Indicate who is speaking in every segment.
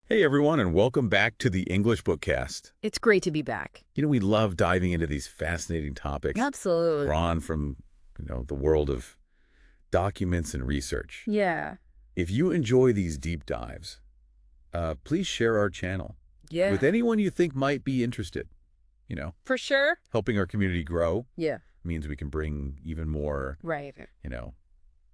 Speaker 1: Hey everyone, and welcome back to the English BookCast.
Speaker 2: It's great to be back.
Speaker 1: We love diving into these fascinating topics
Speaker 2: Absolutely.
Speaker 1: drawn from, the world of documents and research.
Speaker 2: Yeah.
Speaker 1: If you enjoy these deep dives, please share our channel
Speaker 2: Yeah.
Speaker 1: with anyone you think might be interested.
Speaker 2: For sure.
Speaker 1: Helping our community grow
Speaker 2: Yeah.
Speaker 1: means we can bring even more,
Speaker 2: Right.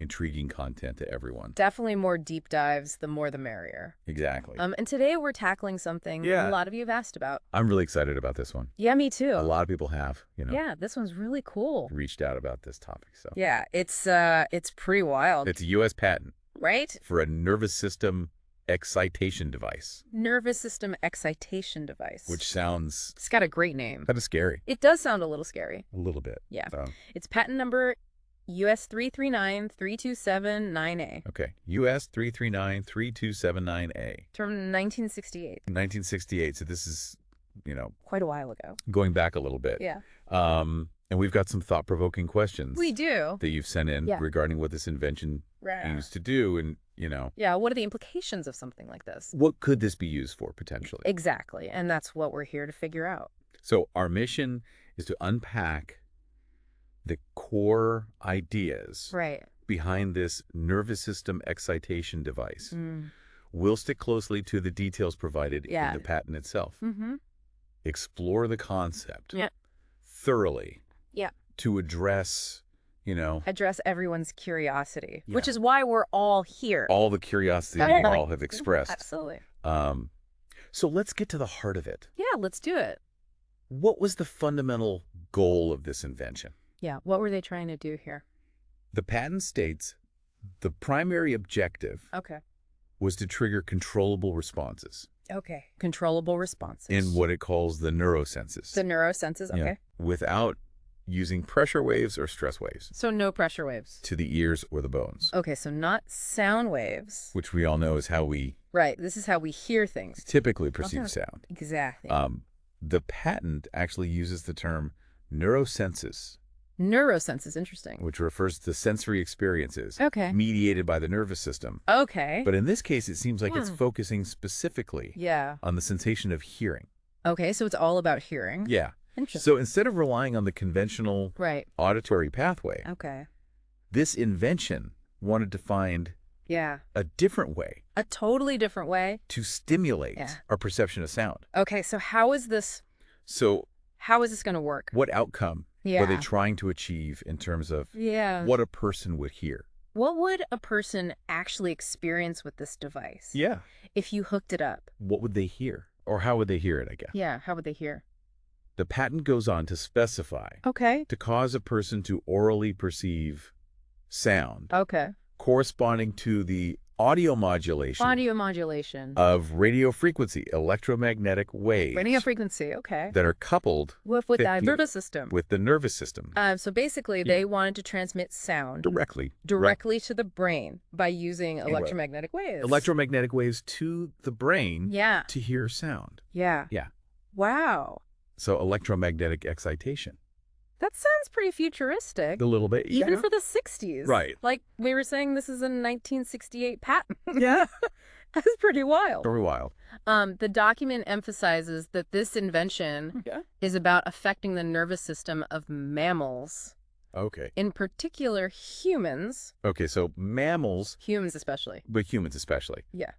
Speaker 1: intriguing content to everyone.
Speaker 2: Definitely more deep dives, the more the merrier.
Speaker 1: Exactly.
Speaker 2: And today we're tackling something
Speaker 1: Yeah.
Speaker 2: a lot of you have asked about.
Speaker 1: I'm really excited about this one.
Speaker 2: Yeah, me too.
Speaker 1: A lot of people have,
Speaker 2: Yeah, this one's really cool.
Speaker 1: reached out about this topic. So
Speaker 2: Yeah, it's pretty wild.
Speaker 1: it's a U.S. patent
Speaker 2: right?
Speaker 1: for a nervous system excitation device,
Speaker 2: Nervous system excitation device.
Speaker 1: which sounds
Speaker 2: It's got a great name.
Speaker 1: kind of scary.
Speaker 2: It does sound a little scary.
Speaker 1: A little bit.
Speaker 2: Yeah.
Speaker 1: So,
Speaker 2: It's patent number US3393279A
Speaker 1: okay. US 3393279A.
Speaker 2: from 1968.
Speaker 1: 1968. So this is,
Speaker 2: Quite a while ago.
Speaker 1: going back a little bit.
Speaker 2: Yeah.
Speaker 1: And we've got some thought-provoking questions
Speaker 2: We do.
Speaker 1: that you've sent in
Speaker 2: Yeah.
Speaker 1: regarding what this invention
Speaker 2: Right.
Speaker 1: used to do and,
Speaker 2: Yeah, what are the implications of something like this?
Speaker 1: what could this be used for potentially?
Speaker 2: Exactly, and that's what we're here to figure out.
Speaker 1: So our mission is to unpack the core ideas
Speaker 2: Right.
Speaker 1: behind this nervous system excitation device.
Speaker 2: Mm.
Speaker 1: We'll stick closely to the details provided
Speaker 2: Yeah.
Speaker 1: in the patent itself.
Speaker 2: Mm-hmm.
Speaker 1: Explore the concept
Speaker 2: Yeah.
Speaker 1: thoroughly
Speaker 2: Yeah.
Speaker 1: to address,
Speaker 2: Address everyone's curiosity,
Speaker 1: Yeah.
Speaker 2: which is why we're all here.
Speaker 1: all the curiosity
Speaker 2: Okay.
Speaker 1: you all have expressed.
Speaker 2: Absolutely.
Speaker 1: So let's get to the heart of it.
Speaker 2: Yeah, let's do it.
Speaker 1: What was the fundamental goal of this invention?
Speaker 2: Yeah, what were they trying to do here?
Speaker 1: The patent states the primary objective
Speaker 2: Okay.
Speaker 1: was to trigger controllable responses
Speaker 2: Okay. Controllable responses.
Speaker 1: in what it calls the neurosenses.
Speaker 2: The neurosenses, okay.
Speaker 1: Yeah, without using pressure waves or stress waves
Speaker 2: So no pressure waves.
Speaker 1: to the ears or the bones,
Speaker 2: Okay, so not sound waves.
Speaker 1: which we all know is how we
Speaker 2: Right, this is how we hear things.
Speaker 1: typically perceive
Speaker 2: Okay.
Speaker 1: sound.
Speaker 2: Exactly.
Speaker 1: The patent actually uses the term neurosenses,
Speaker 2: Neurosense interesting.
Speaker 1: which refers to sensory experiences
Speaker 2: Okay.
Speaker 1: mediated by the nervous system.
Speaker 2: Okay.
Speaker 1: But in this case, it seems like it's
Speaker 2: Hmm.
Speaker 1: focusing specifically
Speaker 2: Yeah.
Speaker 1: on the sensation of hearing.
Speaker 2: Okay, so it's all about hearing.
Speaker 1: Yeah.
Speaker 2: Interesting.
Speaker 1: So instead of relying on the conventional
Speaker 2: Right.
Speaker 1: auditory pathway,
Speaker 2: Okay.
Speaker 1: this invention wanted to find
Speaker 2: Yeah.
Speaker 1: a different way
Speaker 2: A totally different way.
Speaker 1: to stimulate
Speaker 2: Yeah.
Speaker 1: our perception of sound.
Speaker 2: Okay, so how is this
Speaker 1: So
Speaker 2: going to work?
Speaker 1: what outcome
Speaker 2: Yeah.
Speaker 1: were they trying to achieve in terms of
Speaker 2: Yeah.
Speaker 1: what a person would hear?
Speaker 2: What would a person actually experience with this device?
Speaker 1: Yeah.
Speaker 2: If you hooked it up?
Speaker 1: What would they hear? Or how would they hear it, I guess?
Speaker 2: Yeah, how would they hear?
Speaker 1: The patent goes on to specify
Speaker 2: Okay.
Speaker 1: to cause a person to orally perceive sound
Speaker 2: Okay.
Speaker 1: corresponding to the audio modulation
Speaker 2: Audio modulation.
Speaker 1: of radio frequency, electromagnetic waves
Speaker 2: Radio frequency, okay.
Speaker 1: that are coupled
Speaker 2: With the
Speaker 1: 50
Speaker 2: nervous system.
Speaker 1: with the nervous system
Speaker 2: So basically, they wanted to transmit sound
Speaker 1: directly.
Speaker 2: directly to the brain by using electromagnetic waves.
Speaker 1: Electromagnetic waves to the brain
Speaker 2: Yeah.
Speaker 1: to hear sound.
Speaker 2: Yeah.
Speaker 1: Yeah.
Speaker 2: Wow.
Speaker 1: So electromagnetic excitation.
Speaker 2: That sounds pretty futuristic.
Speaker 1: A little bit.
Speaker 2: Even
Speaker 1: yeah.
Speaker 2: for the 60s.
Speaker 1: Right.
Speaker 2: Like we were saying, this is a 1968 patent.
Speaker 1: Yeah.
Speaker 2: That's pretty wild.
Speaker 1: Very wild.
Speaker 2: The document emphasizes that this invention is about affecting the nervous system of mammals,
Speaker 1: Okay.
Speaker 2: in particular humans.
Speaker 1: Okay, so mammals,
Speaker 2: Humans especially.
Speaker 1: but humans especially.
Speaker 2: Yeah.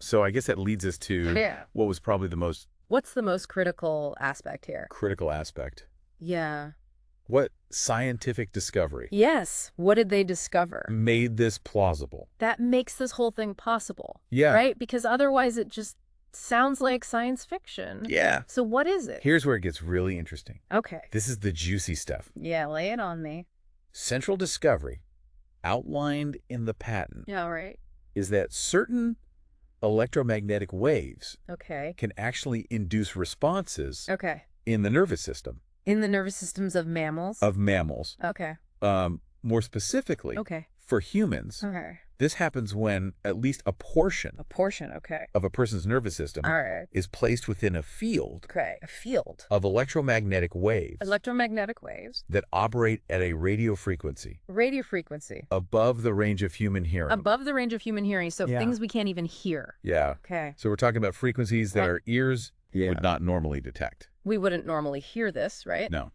Speaker 1: So I guess that leads us to
Speaker 2: Yeah.
Speaker 1: what was probably the most
Speaker 2: What's the most critical aspect here?
Speaker 1: critical aspect.
Speaker 2: Yeah.
Speaker 1: What scientific discovery
Speaker 2: Yes. What did they discover?
Speaker 1: made this plausible?
Speaker 2: That makes this whole thing possible.
Speaker 1: Yeah.
Speaker 2: Right? Because otherwise it just sounds like science fiction.
Speaker 1: Yeah.
Speaker 2: So what is it?
Speaker 1: Here's where it gets really interesting.
Speaker 2: Okay.
Speaker 1: This is the juicy stuff.
Speaker 2: Yeah, lay it on me.
Speaker 1: Central discovery outlined in the patent
Speaker 2: Yeah, right.
Speaker 1: is that certain electromagnetic waves
Speaker 2: Okay.
Speaker 1: can actually induce responses
Speaker 2: Okay.
Speaker 1: in the nervous system
Speaker 2: In the nervous systems of mammals?
Speaker 1: of mammals.
Speaker 2: Okay.
Speaker 1: More specifically,
Speaker 2: Okay.
Speaker 1: for humans,
Speaker 2: Okay.
Speaker 1: This happens when at least a portion
Speaker 2: A portion, okay.
Speaker 1: of a person's nervous system
Speaker 2: All right.
Speaker 1: is placed within a field
Speaker 2: Okay, a field.
Speaker 1: of electromagnetic waves
Speaker 2: Electromagnetic waves.
Speaker 1: that operate at a radio frequency
Speaker 2: Radio frequency.
Speaker 1: above the range of human hearing.
Speaker 2: Above the range of human hearing, so
Speaker 1: Yeah.
Speaker 2: things we can't even hear.
Speaker 1: Yeah.
Speaker 2: Okay.
Speaker 1: So we're talking about frequencies that
Speaker 2: Right.
Speaker 1: our ears
Speaker 3: Yeah.
Speaker 1: would not normally detect.
Speaker 2: We wouldn't normally hear this, right?
Speaker 1: No.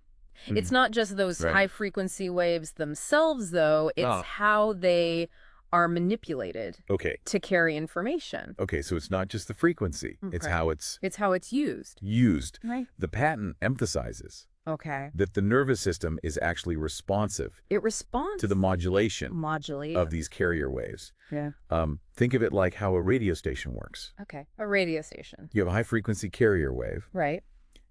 Speaker 2: It's not just those
Speaker 1: Right.
Speaker 2: high frequency waves themselves, though. It's
Speaker 1: Oh.
Speaker 2: how they are manipulated
Speaker 1: Okay.
Speaker 2: to carry information.
Speaker 1: Okay, so it's not just the frequency. It's
Speaker 2: Okay.
Speaker 1: how it's
Speaker 2: It's how it's used.
Speaker 1: used.
Speaker 2: Right.
Speaker 1: The patent emphasizes
Speaker 2: Okay.
Speaker 1: that the nervous system is actually responsive
Speaker 2: It responds
Speaker 1: to the modulation
Speaker 2: modulate
Speaker 1: of these carrier waves.
Speaker 2: Yeah.
Speaker 1: Think of it like how a radio station works.
Speaker 2: Okay. A radio station.
Speaker 1: You have a high-frequency carrier wave,
Speaker 2: Right.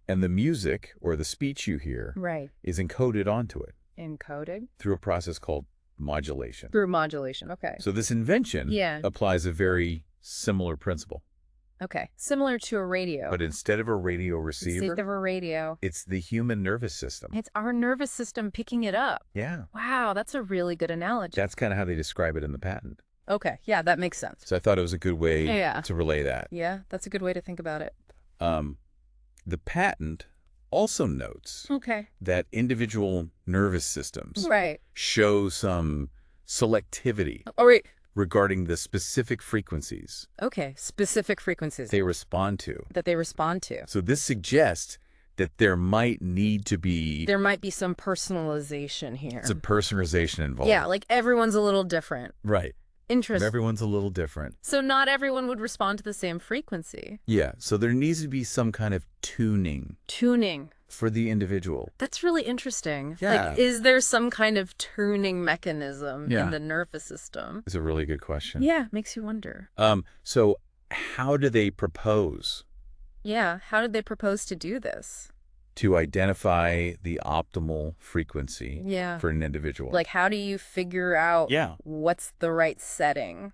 Speaker 1: and the music or the speech you hear
Speaker 2: Right.
Speaker 1: is encoded onto it
Speaker 2: Encoded
Speaker 1: through a process called modulation.
Speaker 2: through modulation. Okay.
Speaker 1: So this invention
Speaker 2: Yeah.
Speaker 1: applies a very similar principle.
Speaker 2: Okay. Similar to a radio.
Speaker 1: But instead of a radio
Speaker 2: Instead
Speaker 1: receiver,
Speaker 2: of a radio,
Speaker 1: it's the human nervous system.
Speaker 2: it's our nervous system picking it up.
Speaker 1: Yeah.
Speaker 2: Wow, that's a really good analogy.
Speaker 1: That's kind of how they describe it in the patent.
Speaker 2: Okay. Yeah, that makes sense.
Speaker 1: So I thought it was a good way
Speaker 2: Yeah.
Speaker 1: to relay that.
Speaker 2: Yeah, that's a good way to think about it.
Speaker 1: The patent also notes
Speaker 2: Okay.
Speaker 1: that individual nervous systems
Speaker 2: Right.
Speaker 1: show some selectivity
Speaker 2: Oh, wait.
Speaker 1: regarding the specific frequencies
Speaker 2: Okay. Specific frequencies
Speaker 1: they respond to.
Speaker 2: that they respond to.
Speaker 1: So this suggests that there might need to be
Speaker 2: There might be some personalization here.
Speaker 1: some personalization involved.
Speaker 2: Yeah, like everyone's a little different.
Speaker 1: Right.
Speaker 2: Interesting.
Speaker 1: Everyone's a little different.
Speaker 2: So not everyone would respond to the same frequency.
Speaker 1: Yeah. So there needs to be some kind of tuning
Speaker 2: Tuning.
Speaker 1: for the individual.
Speaker 2: That's really interesting.
Speaker 1: Yeah.
Speaker 2: Like, is there some kind of tuning mechanism
Speaker 1: Yeah.
Speaker 2: in the nervous system?
Speaker 1: It's a really good question.
Speaker 2: Yeah, makes you wonder.
Speaker 1: So how do they propose
Speaker 2: Yeah, how did they propose to do this?
Speaker 1: to identify the optimal frequency
Speaker 2: Yeah.
Speaker 1: for an individual?
Speaker 2: Like, how do you figure out
Speaker 1: Yeah.
Speaker 2: what's the right setting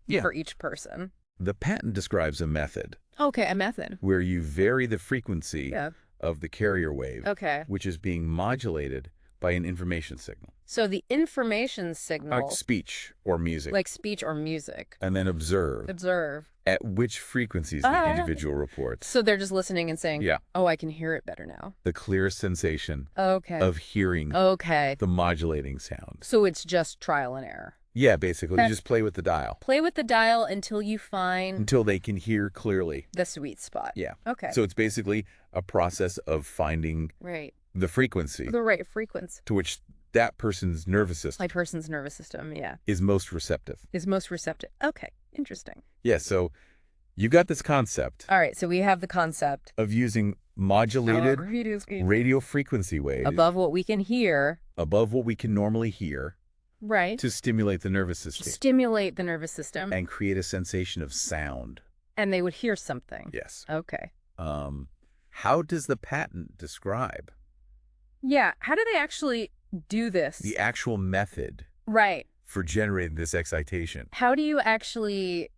Speaker 1: Yeah.
Speaker 2: for each person?
Speaker 1: The patent describes a method
Speaker 2: Okay, a method.
Speaker 1: where you vary the frequency
Speaker 2: Yeah.
Speaker 1: of the carrier wave,
Speaker 2: Okay.
Speaker 1: which is being modulated by an information signal,
Speaker 2: So the information signal,
Speaker 1: like speech or music,
Speaker 2: like speech or music,
Speaker 1: and then observe
Speaker 2: observe.
Speaker 1: at which frequencies the individual reports
Speaker 2: So they're just listening and saying,
Speaker 1: Yeah.
Speaker 2: oh, I can hear it better now.
Speaker 1: the clearest sensation
Speaker 2: Okay.
Speaker 1: of hearing
Speaker 2: Okay.
Speaker 1: the modulating sound.
Speaker 2: So it's just trial and error.
Speaker 1: Yeah, basically, you
Speaker 2: Okay.
Speaker 1: just play with the dial
Speaker 2: Play with the dial until you find
Speaker 1: until they can hear clearly.
Speaker 2: the sweet spot.
Speaker 1: Yeah.
Speaker 2: Okay.
Speaker 1: So it's basically a process of finding
Speaker 2: right.
Speaker 1: the frequency
Speaker 2: The right frequency.
Speaker 1: to which that person's nervous system
Speaker 2: My person's nervous system, yeah,
Speaker 1: is most receptive.
Speaker 2: is most receptive. Okay. Interesting.
Speaker 1: Yeah, so you got this concept
Speaker 2: All right. So we have the concept
Speaker 1: of using modulated
Speaker 2: radio
Speaker 1: radio frequency waves
Speaker 2: above what we can hear.
Speaker 1: above what we can normally hear
Speaker 2: Right.
Speaker 1: to stimulate the nervous system
Speaker 2: Stimulate the nervous system.
Speaker 1: and create a sensation of sound.
Speaker 2: And they would hear something.
Speaker 1: Yes.
Speaker 2: Okay.
Speaker 1: How does the patent describe
Speaker 2: Yeah. How do they actually do this?
Speaker 1: the actual method
Speaker 2: Right.
Speaker 1: for generating this excitation?
Speaker 2: How do you actually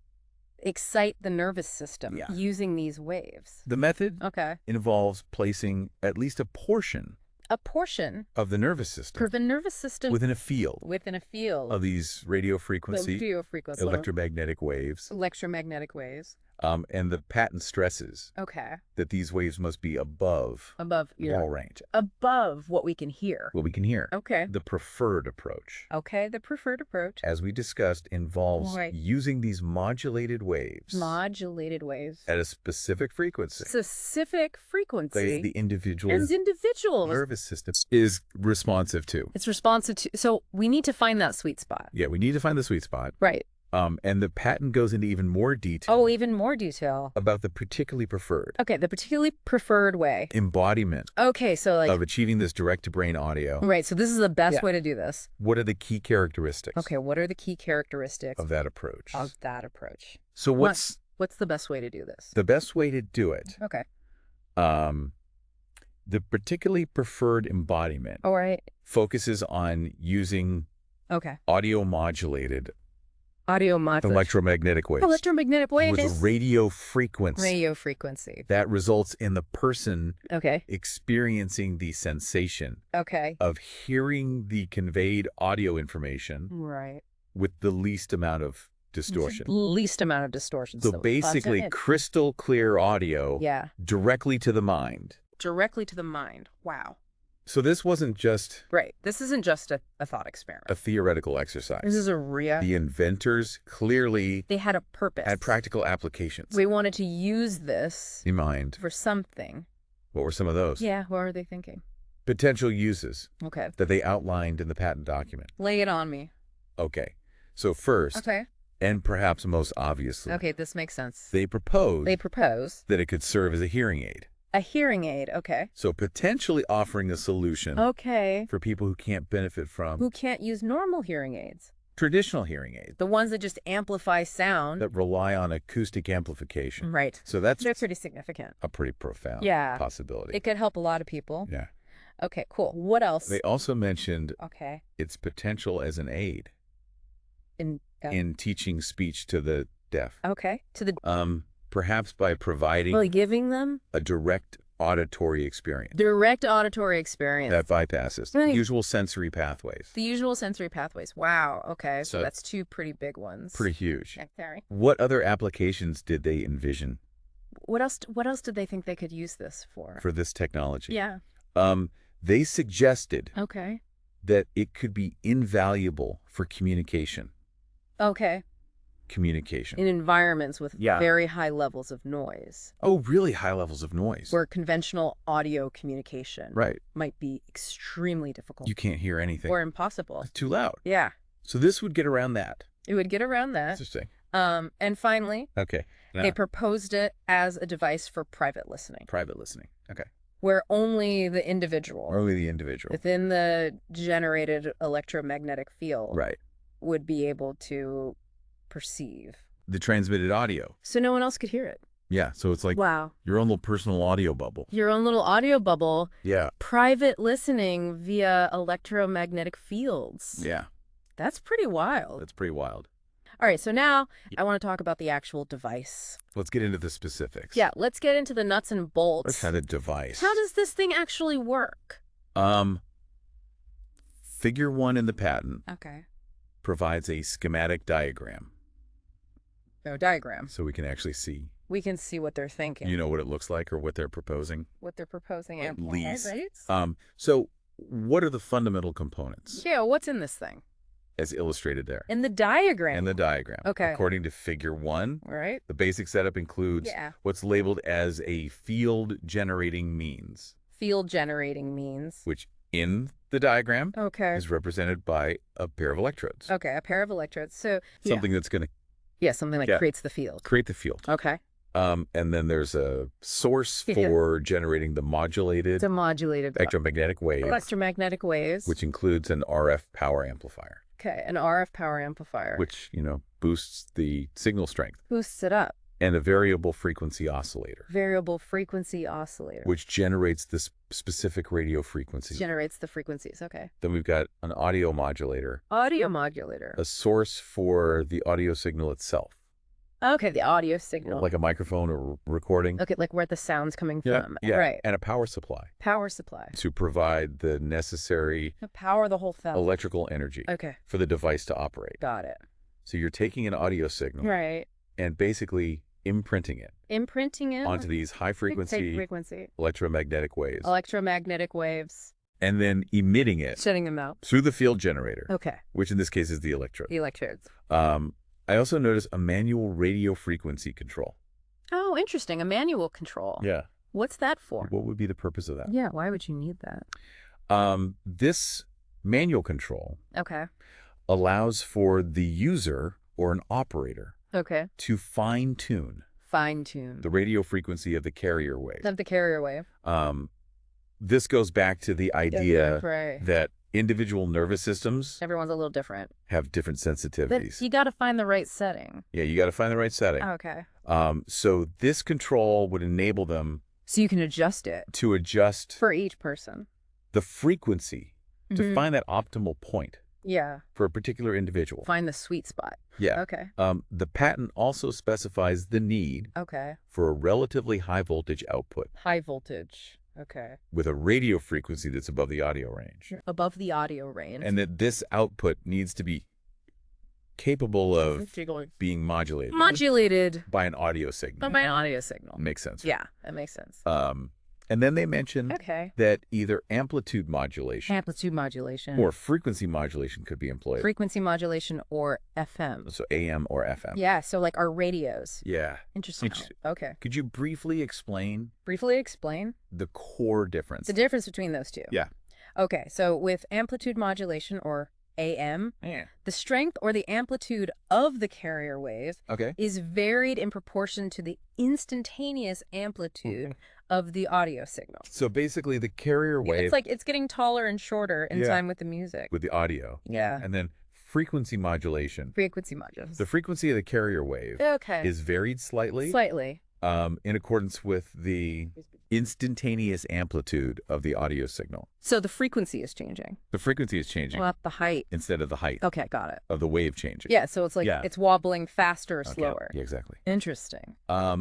Speaker 2: excite the nervous system
Speaker 1: Yeah.
Speaker 2: using these waves?
Speaker 1: The method
Speaker 2: Okay.
Speaker 1: involves placing at least a portion
Speaker 2: A portion
Speaker 1: of the nervous system
Speaker 2: for the nervous system
Speaker 1: within a field
Speaker 2: within a field
Speaker 1: of these radio frequency
Speaker 2: radio frequency,
Speaker 1: electromagnetic waves.
Speaker 2: electromagnetic waves.
Speaker 1: And the patent stresses
Speaker 2: Okay.
Speaker 1: that these waves must be above
Speaker 2: Above,
Speaker 1: wall range.
Speaker 2: above what we can hear.
Speaker 1: What we can hear.
Speaker 2: Okay.
Speaker 1: The preferred approach,
Speaker 2: Okay. The preferred approach.
Speaker 1: as we discussed, involves
Speaker 2: Right.
Speaker 1: using these modulated waves
Speaker 2: Modulated waves.
Speaker 1: at a specific frequency.
Speaker 2: Specific frequency.
Speaker 1: The individual
Speaker 2: and individuals.
Speaker 1: nervous system is responsive to.
Speaker 2: It's responsive to. So we need to find that sweet spot.
Speaker 1: Yeah, we need to find the sweet spot.
Speaker 2: Right.
Speaker 1: And the patent goes into even more detail
Speaker 2: Oh, even more detail.
Speaker 1: about the particularly preferred
Speaker 2: Okay. The particularly preferred way.
Speaker 1: embodiment
Speaker 2: Okay. So like.
Speaker 1: of achieving this direct-to-brain audio.
Speaker 2: Right. So this is the best
Speaker 1: Yeah.
Speaker 2: way to do this.
Speaker 1: What are the key characteristics
Speaker 2: Okay. What are the key characteristics
Speaker 1: of that approach?
Speaker 2: of that approach?
Speaker 1: So what's
Speaker 2: What's the best way to do this?
Speaker 1: the best way to do it?
Speaker 2: Okay.
Speaker 1: The particularly preferred embodiment
Speaker 2: All right.
Speaker 1: focuses on using
Speaker 2: Okay.
Speaker 1: audio modulated
Speaker 2: Audio modulation.
Speaker 1: electromagnetic waves
Speaker 2: Electromagnetic waves.
Speaker 1: with radio frequency
Speaker 2: Radio frequency.
Speaker 1: that results in the person
Speaker 2: Okay.
Speaker 1: experiencing the sensation
Speaker 2: Okay.
Speaker 1: of hearing the conveyed audio information
Speaker 2: Right.
Speaker 1: with the least amount of distortion.
Speaker 2: Least amount of distortion.
Speaker 1: So basically, crystal clear audio directly to the mind.
Speaker 2: Directly to the mind. Wow.
Speaker 1: So this wasn't just...
Speaker 2: Right. This isn't just a thought experiment.
Speaker 1: A theoretical exercise.
Speaker 2: This is a real...
Speaker 1: The inventors clearly...
Speaker 2: They had a purpose.
Speaker 1: Had practical applications.
Speaker 2: We wanted to use this...
Speaker 1: In mind.
Speaker 2: For something.
Speaker 1: What were some of those?
Speaker 2: Yeah, what were they thinking?
Speaker 1: Potential uses.
Speaker 2: Okay.
Speaker 1: That they outlined in the patent document.
Speaker 2: Lay it on me.
Speaker 1: Okay. So first...
Speaker 2: Okay.
Speaker 1: And perhaps most obviously...
Speaker 2: Okay, this makes sense.
Speaker 1: They proposed... that it could serve as a hearing aid.
Speaker 2: A hearing aid, okay.
Speaker 1: So potentially offering a solution for people who can't benefit from...
Speaker 2: Who can't use normal hearing aids.
Speaker 1: Traditional hearing aids.
Speaker 2: The ones that just amplify sound.
Speaker 1: That rely on acoustic amplification.
Speaker 2: Right.
Speaker 1: So that's...
Speaker 2: They're pretty significant.
Speaker 1: A pretty profound possibility.
Speaker 2: It could help a lot of people.
Speaker 1: Yeah.
Speaker 2: Okay, cool. What else?
Speaker 1: They also mentioned its potential as an aid in teaching speech to the deaf.
Speaker 2: Okay. To the...
Speaker 1: Perhaps by providing...
Speaker 2: giving them...
Speaker 1: a direct auditory experience.
Speaker 2: Direct auditory experience.
Speaker 1: That bypasses the usual sensory pathways.
Speaker 2: The usual sensory pathways. Wow. Okay. So that's two pretty big ones.
Speaker 1: Pretty huge.
Speaker 2: Okay, sorry.
Speaker 1: What other applications did they envision?
Speaker 2: What else did they think they could use this for?
Speaker 1: For this technology?
Speaker 2: Yeah.
Speaker 1: They suggested
Speaker 2: that
Speaker 1: it could be invaluable for communication.
Speaker 2: Okay.
Speaker 1: Communication.
Speaker 2: In environments with very high levels of noise.
Speaker 1: Oh, really high levels of noise.
Speaker 2: Where conventional audio communication might be extremely difficult.
Speaker 1: You can't hear anything.
Speaker 2: Or impossible.
Speaker 1: It's too loud.
Speaker 2: Yeah.
Speaker 1: So this would get around that.
Speaker 2: It would get around that.
Speaker 1: Interesting.
Speaker 2: And finally,
Speaker 1: now,
Speaker 2: they proposed it as a device for private listening.
Speaker 1: Private listening. Okay.
Speaker 2: Where only the individual. Within the generated electromagnetic field. Would be able to perceive
Speaker 1: the transmitted audio.
Speaker 2: So no one else could hear it.
Speaker 1: Yeah, so it's like your own little personal audio bubble.
Speaker 2: Your own little audio bubble.
Speaker 1: Yeah.
Speaker 2: Private listening via electromagnetic fields.
Speaker 1: Yeah.
Speaker 2: That's pretty wild.
Speaker 1: That's pretty wild.
Speaker 2: All right, so now I want to talk about the actual device.
Speaker 1: Let's get into the specifics.
Speaker 2: Yeah, let's get into the nuts and bolts.
Speaker 1: Let's have the device.
Speaker 2: How does this thing actually work?
Speaker 1: Figure 1 in the patent.
Speaker 2: Okay.
Speaker 1: Provides a schematic diagram.
Speaker 2: No, diagram.
Speaker 1: So we can actually see.
Speaker 2: We can see what they're thinking.
Speaker 1: You know what it looks like or what they're proposing?
Speaker 2: What they're proposing.
Speaker 1: At least. So what are the fundamental components?
Speaker 2: Yeah, what's in this thing?
Speaker 1: As illustrated there.
Speaker 2: In the diagram.
Speaker 1: In the diagram.
Speaker 2: Okay.
Speaker 1: According to figure 1, the basic setup includes what's labeled as a field generating means.
Speaker 2: Field generating means.
Speaker 1: Which in the diagram is represented by a pair of electrodes.
Speaker 2: Okay, a pair of electrodes. So
Speaker 1: something that's going to...
Speaker 2: Yeah, something that creates the field.
Speaker 1: Create the field.
Speaker 2: Okay.
Speaker 1: And then there's a source for generating the modulated...
Speaker 2: The modulated...
Speaker 1: Electromagnetic waves.
Speaker 2: Electromagnetic waves.
Speaker 1: Which includes an RF power amplifier.
Speaker 2: Okay, an RF power amplifier.
Speaker 1: Which, boosts the signal strength.
Speaker 2: Boosts it up.
Speaker 1: And a variable frequency oscillator.
Speaker 2: Variable frequency oscillator.
Speaker 1: Which generates this specific radio frequency.
Speaker 2: Generates the frequencies, okay.
Speaker 1: Then we've got an audio modulator.
Speaker 2: Audio modulator.
Speaker 1: A source for the audio signal itself.
Speaker 2: Okay, the audio signal.
Speaker 1: Like a microphone or recording.
Speaker 2: Okay, like where the sound's coming from.
Speaker 1: Yeah,
Speaker 2: right.
Speaker 1: And a power supply.
Speaker 2: Power supply.
Speaker 1: To provide the necessary...
Speaker 2: To power the whole thing.
Speaker 1: Electrical energy.
Speaker 2: Okay.
Speaker 1: For the device to operate.
Speaker 2: Got it.
Speaker 1: So you're taking an audio signal.
Speaker 2: Right.
Speaker 1: And basically imprinting it.
Speaker 2: Imprinting it.
Speaker 1: Onto these high frequency electromagnetic waves.
Speaker 2: Electromagnetic waves.
Speaker 1: And then emitting it.
Speaker 2: Shutting them out.
Speaker 1: Through the field generator.
Speaker 2: Okay.
Speaker 1: Which in this case is the electrode.
Speaker 2: The electrodes.
Speaker 1: I also noticed a manual radio frequency control.
Speaker 2: Oh, interesting. A manual control.
Speaker 1: Yeah.
Speaker 2: What's that for?
Speaker 1: What would be the purpose of that?
Speaker 2: Yeah, why would you need that?
Speaker 1: This manual control
Speaker 2: okay.
Speaker 1: allows for the user or an operator
Speaker 2: okay.
Speaker 1: to fine-tune the radio frequency of the carrier wave.
Speaker 2: Of the carrier wave.
Speaker 1: This goes back to the idea
Speaker 2: right.
Speaker 1: that individual nervous systems...
Speaker 2: Everyone's a little different.
Speaker 1: ...have different sensitivities.
Speaker 2: But you got to find the right setting.
Speaker 1: Yeah, you got to find the right setting.
Speaker 2: Okay.
Speaker 1: So this control would enable them...
Speaker 2: So you can adjust it.
Speaker 1: To adjust...
Speaker 2: For each person.
Speaker 1: The frequency to find that optimal point.
Speaker 2: Yeah.
Speaker 1: For a particular individual.
Speaker 2: Find the sweet spot.
Speaker 1: Yeah.
Speaker 2: Okay.
Speaker 1: The patent also specifies the need
Speaker 2: okay.
Speaker 1: for a relatively high voltage output.
Speaker 2: High voltage. Okay.
Speaker 1: With a radio frequency that's above the audio range.
Speaker 2: Above the audio range.
Speaker 1: And that this output needs to be capable of being modulated.
Speaker 2: Modulated.
Speaker 1: By an audio signal.
Speaker 2: By an audio signal.
Speaker 1: Makes sense.
Speaker 2: Yeah, that makes sense.
Speaker 1: And then they mentioned that either amplitude modulation or frequency modulation could be employed.
Speaker 2: Frequency modulation or FM.
Speaker 1: So AM or FM.
Speaker 2: Yeah, so like our radios.
Speaker 1: Yeah.
Speaker 2: Interesting. Okay.
Speaker 1: Could you briefly explain? The core difference.
Speaker 2: The difference between those two.
Speaker 1: Yeah.
Speaker 2: Okay, so with amplitude modulation or AM, the strength or the amplitude of the carrier wave is varied in proportion to the instantaneous amplitude of the audio signal.
Speaker 1: So basically the carrier wave...
Speaker 2: It's like it's getting taller and shorter in time with the music.
Speaker 1: With the audio.
Speaker 2: Yeah.
Speaker 1: And then frequency modulation. The frequency of the carrier wave is varied slightly. In accordance with the instantaneous amplitude of the audio signal.
Speaker 2: So the frequency is changing.
Speaker 1: Well,
Speaker 2: the height.
Speaker 1: Instead of the height.
Speaker 2: Okay, got it.
Speaker 1: Of the wave changing.
Speaker 2: Yeah, so it's like it's wobbling faster or slower.
Speaker 1: Yeah, exactly.
Speaker 2: Interesting.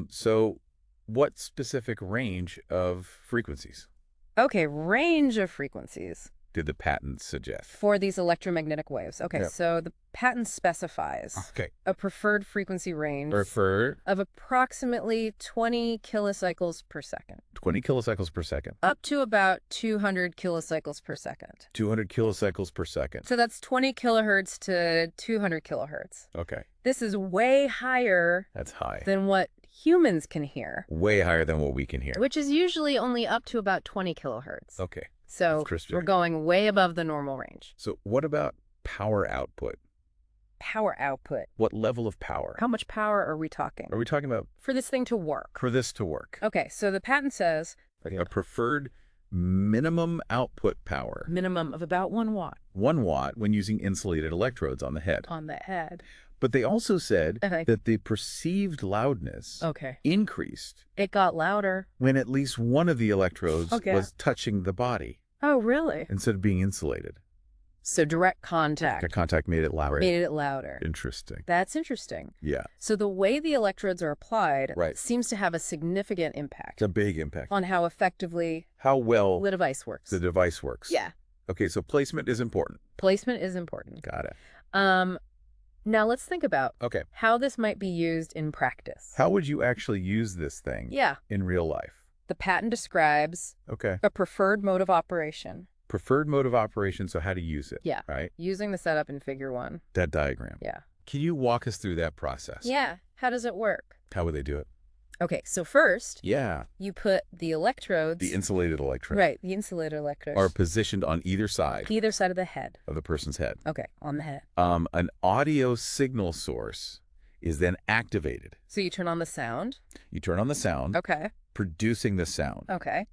Speaker 1: So what specific range of frequencies?
Speaker 2: Okay, range of frequencies.
Speaker 1: Did the patent suggest?
Speaker 2: For these electromagnetic waves. Okay, so the patent specifies a preferred frequency range of approximately 20 kilocycles per second.
Speaker 1: 20 kilocycles per second.
Speaker 2: Up to about 200 kilocycles per second.
Speaker 1: 200 kilocycles per second.
Speaker 2: So that's 20 kilohertz to 200 kilohertz.
Speaker 1: Okay.
Speaker 2: This is way higher
Speaker 1: That's high.
Speaker 2: than what humans can hear.
Speaker 1: Way higher than what we can hear.
Speaker 2: Which is usually only up to about 20 kilohertz.
Speaker 1: Okay.
Speaker 2: So we're going way above the normal range.
Speaker 1: So what about power output?
Speaker 2: Power output.
Speaker 1: What level of power?
Speaker 2: How much power are we talking?
Speaker 1: Are we talking about?
Speaker 2: For this thing to work.
Speaker 1: For this to work.
Speaker 2: Okay, so the patent says...
Speaker 1: A preferred minimum output power.
Speaker 2: Minimum of about 1 watt.
Speaker 1: 1 watt when using insulated electrodes on the head.
Speaker 2: On the head.
Speaker 1: But they also said that the perceived loudness increased.
Speaker 2: It got louder.
Speaker 1: When at least one of the electrodes was touching the body.
Speaker 2: Oh, really?
Speaker 1: Instead of being insulated.
Speaker 2: So direct contact.
Speaker 1: Direct contact made it louder. Interesting.
Speaker 2: That's interesting.
Speaker 1: Yeah.
Speaker 2: So the way the electrodes are applied seems to have a significant impact.
Speaker 1: It's a big impact.
Speaker 2: On how effectively
Speaker 1: well
Speaker 2: the device works.
Speaker 1: The device works.
Speaker 2: Yeah.
Speaker 1: Okay, so placement is important. Got it.
Speaker 2: Now let's think about how this might be used in practice.
Speaker 1: How would you actually use this thing in real life?
Speaker 2: The patent describes a preferred mode of operation.
Speaker 1: Preferred mode of operation, so how to use it.
Speaker 2: Yeah.
Speaker 1: Right?
Speaker 2: Using the setup in figure 1.
Speaker 1: That diagram.
Speaker 2: Yeah.
Speaker 1: Can you walk us through that process?
Speaker 2: Yeah. How does it work?
Speaker 1: How would they do it?
Speaker 2: Okay, so first,
Speaker 1: you
Speaker 2: put the electrodes.
Speaker 1: The insulated electrodes.
Speaker 2: Right, the insulated electrodes.
Speaker 1: Are positioned on either side.
Speaker 2: Either side of the head.
Speaker 1: Of the person's head.
Speaker 2: Okay, on the head.
Speaker 1: An audio signal source is then activated.
Speaker 2: So you turn on the sound.
Speaker 1: Okay. Producing the sound.
Speaker 2: Okay.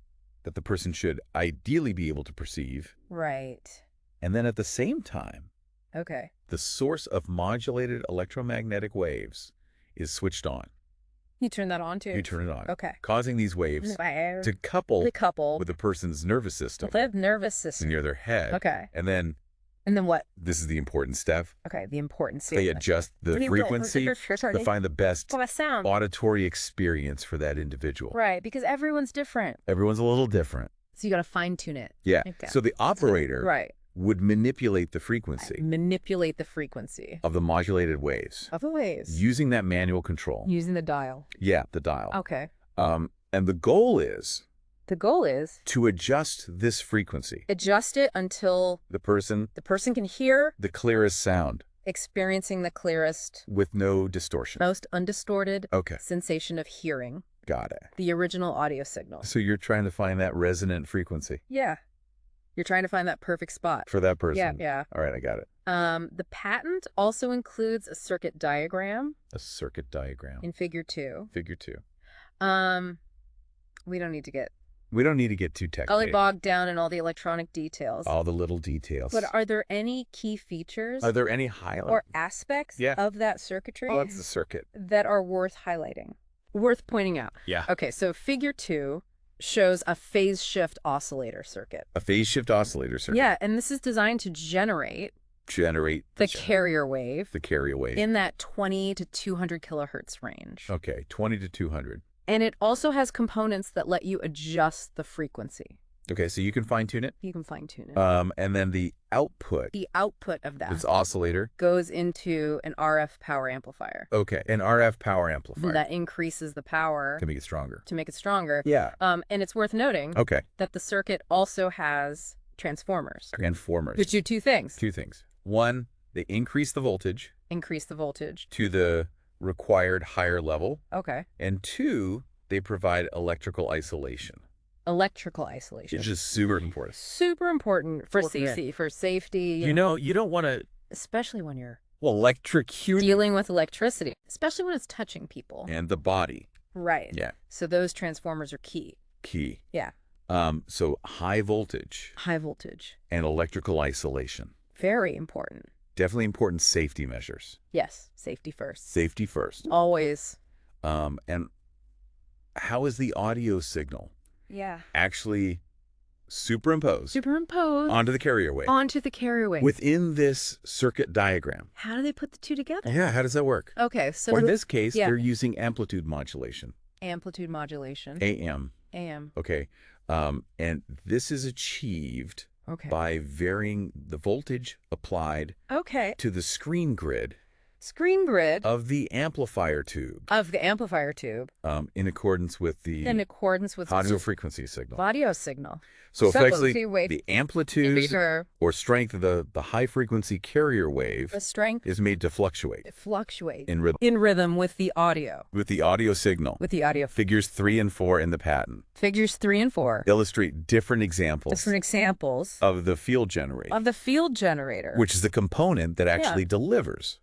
Speaker 1: That the person should ideally be able to perceive.
Speaker 2: Right.
Speaker 1: And then at the same time.
Speaker 2: Okay.
Speaker 1: The source of modulated electromagnetic waves is switched on.
Speaker 2: You turn that on too?
Speaker 1: You turn it on.
Speaker 2: Okay.
Speaker 1: Causing these waves to couple with the person's nervous system. Near their head.
Speaker 2: Okay.
Speaker 1: And then
Speaker 2: what?
Speaker 1: This is the important step.
Speaker 2: Okay, the important step.
Speaker 1: They adjust the frequency to find the best
Speaker 2: sound.
Speaker 1: Auditory experience for that individual.
Speaker 2: Right, because everyone's different.
Speaker 1: Everyone's a little different.
Speaker 2: So you got to fine tune it.
Speaker 1: Yeah. Okay. So the operator would manipulate the frequency. Of the modulated waves. Using that manual control.
Speaker 2: Using the dial.
Speaker 1: Yeah, the dial.
Speaker 2: Okay.
Speaker 1: And the goal is...
Speaker 2: to
Speaker 1: adjust this frequency.
Speaker 2: Adjust it until...
Speaker 1: The person
Speaker 2: can hear...
Speaker 1: the clearest sound.
Speaker 2: Experiencing the clearest...
Speaker 1: With no distortion.
Speaker 2: Most undistorted sensation of hearing.
Speaker 1: Got it.
Speaker 2: The original audio signal.
Speaker 1: So you're trying to find that resonant frequency.
Speaker 2: Yeah. You're trying to find that perfect spot.
Speaker 1: For that person.
Speaker 2: Yeah.
Speaker 1: All right, I got it.
Speaker 2: The patent also includes a circuit diagram. In figure 2. We don't need to get
Speaker 1: too technical.
Speaker 2: Bogged down in all the electronic details.
Speaker 1: All the little details.
Speaker 2: But are there any key features?
Speaker 1: Are there any highlights?
Speaker 2: Or aspects of that circuitry?
Speaker 1: Oh, that's the circuit.
Speaker 2: That are worth highlighting. Worth pointing out.
Speaker 1: Yeah.
Speaker 2: Okay, so figure 2 shows a phase shift oscillator circuit. Yeah, and this is designed to generate the carrier wave. In that 20 to 200 kilohertz range.
Speaker 1: Okay, 20 to 200.
Speaker 2: And it also has components that let you adjust the frequency.
Speaker 1: Okay, so you can fine-tune it?
Speaker 2: You can fine-tune it.
Speaker 1: And then the output.
Speaker 2: The output of that.
Speaker 1: This oscillator.
Speaker 2: Goes into an RF power amplifier.
Speaker 1: Okay, an RF power amplifier.
Speaker 2: That increases the power.
Speaker 1: To make it stronger.
Speaker 2: To make it stronger.
Speaker 1: Yeah.
Speaker 2: And it's worth noting that the circuit also has transformers.
Speaker 1: Transformers.
Speaker 2: Which do two things.
Speaker 1: Two things. One, they increase the voltage.
Speaker 2: Increase the voltage.
Speaker 1: To the required higher level.
Speaker 2: Okay.
Speaker 1: And two, they provide electrical isolation.
Speaker 2: Electrical isolation.
Speaker 1: Which is super important.
Speaker 2: Super important for safety. For safety.
Speaker 1: You know, you don't want to...
Speaker 2: Especially when you're...
Speaker 1: Well, electrocute...
Speaker 2: Dealing with electricity. Especially when it's touching people.
Speaker 1: And the body.
Speaker 2: Right.
Speaker 1: Yeah.
Speaker 2: So those transformers are key.
Speaker 1: Key.
Speaker 2: Yeah.
Speaker 1: So high voltage.
Speaker 2: High voltage.
Speaker 1: And electrical isolation.
Speaker 2: Very important.
Speaker 1: Definitely important safety measures.
Speaker 2: Yes. Safety first.
Speaker 1: Safety first.
Speaker 2: Always.
Speaker 1: And how is the audio signal actually superimposed onto the carrier wave?
Speaker 2: Onto the carrier wave.
Speaker 1: Within this circuit diagram.
Speaker 2: How do they put the two together?
Speaker 1: Yeah, how does that work?
Speaker 2: Okay, so...
Speaker 1: Or in this case, they're using amplitude modulation.
Speaker 2: Amplitude modulation.
Speaker 1: AM.
Speaker 2: AM.
Speaker 1: Okay. And this is achieved by varying the voltage applied to the screen grid of the amplifier tube.
Speaker 2: Of the amplifier tube.
Speaker 1: In accordance with the audio frequency signal.
Speaker 2: Audio signal.
Speaker 1: So effectively, the amplitude or strength of the high frequency carrier wave is made to fluctuate. In rhythm.
Speaker 2: In rhythm with the audio.
Speaker 1: With the audio signal.
Speaker 2: With the audio.
Speaker 1: Figures 3 and 4 in the patent.
Speaker 2: Figures 3 and 4.
Speaker 1: Illustrate different examples. Of the field generator.
Speaker 2: Of the field generator.
Speaker 1: Which is the component that actually delivers